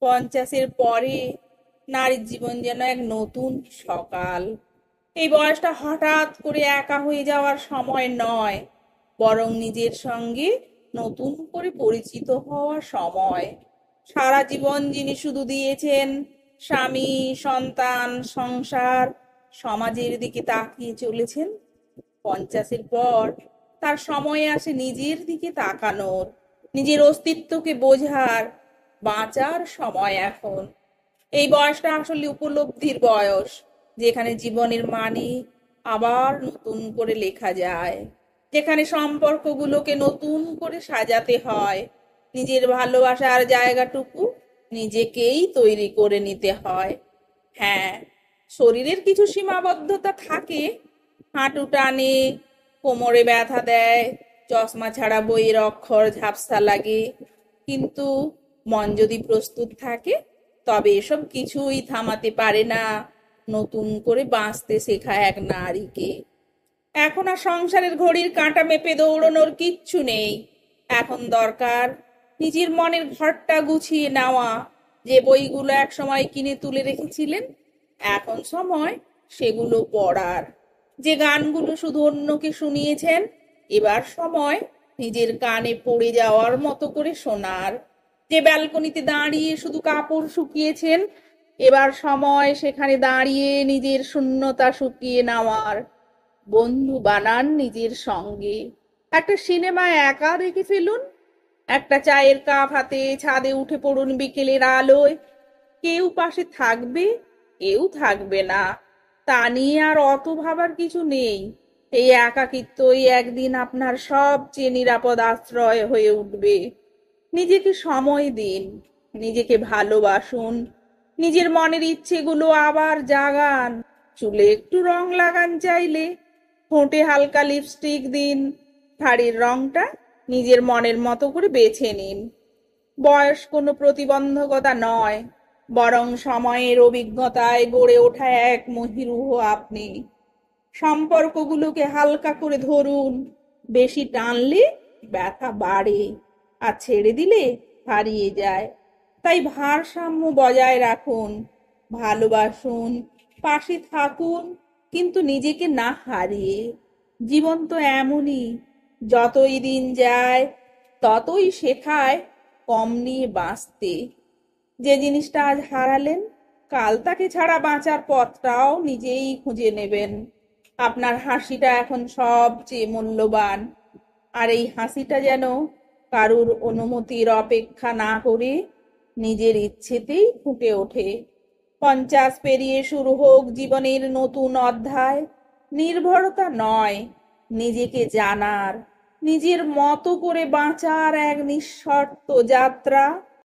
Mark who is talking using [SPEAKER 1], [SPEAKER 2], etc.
[SPEAKER 1] 50-এর পরে নারীর জীবন যেন এক নতুন সকাল। এই বয়সটা হঠাৎ করে একা হয়ে যাওয়ার সময় নয়, বরং নিজের সঙ্গে নতুন করে পরিচিত হওয়ার সময়। সারা জীবন যিনি শুধু দিয়েছেন স্বামী, সন্তান, সংসার, সমাজের দিকে তাকিয়ে চলেছেন, 50-এর পর তার সময় আসে নিজের দিকে তাকানোর, নিজের অস্তিত্বকে বোঝার, বাঁচার সময় এখন। এই বয়সটা আসলে উপলব্ধির বয়স, যেখানে জীবনের মানে আবার নতুন করে লেখা যায়, যেখানে সম্পর্কগুলোকে নতুন করে সাজাতে হয়, নিজের ভালোবাসার জায়গাটুকু নিজেকেই তৈরি করে নিতে হয়। হ্যাঁ, শরীরের কিছু সীমাবদ্ধতা থাকে, হাঁটু টানে, কোমরে ব্যথা দেয়, চশমা ছাড়া বইয়ের অক্ষর ঝাপসা লাগে, কিন্তু মন যদি প্রস্তুত থাকে, তবে এসব কিছুই থামাতে পারে না নতুন করে বাঁচতে শেখা এক নারীকে। এখন আর সংসারের ঘড়ির কাঁটা মেপে দৌড়ানোর কিচ্ছু নেই। এখন দরকার নিজের মনের ঘরটা গুছিয়ে নেওয়া। যে বইগুলো এক সময় কিনে তুলে রেখেছিলেন, এখন সময় সেগুলো পড়ার। যে গানগুলো শুধু অন্যকে শুনিয়েছেন, এবার সময় নিজের কানে পড়ে যাওয়ার মতো করে শোনার। যে ব্যালকনিতে দাঁড়িয়ে শুধু কাপড় শুকিয়েছেন, এবার সময় সেখানে দাঁড়িয়ে নিজের শূন্যতা শুকিয়ে নেওয়ার। বন্ধু বানান নিজের সঙ্গে, একটা সিনেমায় একা দেখে ফেলুন, একটা চায়ের কাপ হাতে ছাদে উঠে পড়ুন বিকেলের আলোয়। কেউ পাশে থাকবে, কেউ থাকবে না, তা নিয়ে আর অত ভাবার কিছু নেই। এই একাকিত্বই একদিন আপনার সবচেয়ে নিরাপদ আশ্রয় হয়ে উঠবে। নিজেকে সময় দিন, নিজেকে ভালোবাসুন, নিজের মনের ইচ্ছেগুলো আবার জাগান। চুলে একটু রং লাগান চাইলে, ঠোঁটে হালকা লিপস্টিক দিন, শাড়ির রংটা নিজের মনের মতো করে বেছে নিন। বয়স কোনো প্রতিবন্ধকতা নয়, বরং সময়ের অভিজ্ঞতায় গড়ে ওঠা এক মহিরুহ আপনি। সম্পর্কগুলোকে হালকা করে ধরুন, বেশি টানলে ব্যথা বাড়ে, আর ছেড়ে দিলে হারিয়ে যায়। তাই ভারসাম্য বজায় রাখুন, ভালোবাসুন, পাশে থাকুন, কিন্তু নিজেকে না হারিয়ে। জীবন তো এমনই, যতই দিন যায় ততই শেখায় কম নিয়ে বাঁচতে। যে জিনিসটা আজ হারালেন, কাল তাকে ছাড়া বাঁচার পথটাও নিজেই খুঁজে নেবেন। আপনার হাসিটা এখন সবচেয়ে মূল্যবান, আর এই হাসিটা যেন কারুর অনুমতির অপেক্ষা না করে নিজের ইচ্ছেতেই ফুটে ওঠে। 50 পেরিয়ে শুরু হোক জীবনের নতুন অধ্যায়, নির্ভরতা নয়, নিজেকে জানার, নিজের মতো করে বাঁচার এক নিঃশর্ত যাত্রা।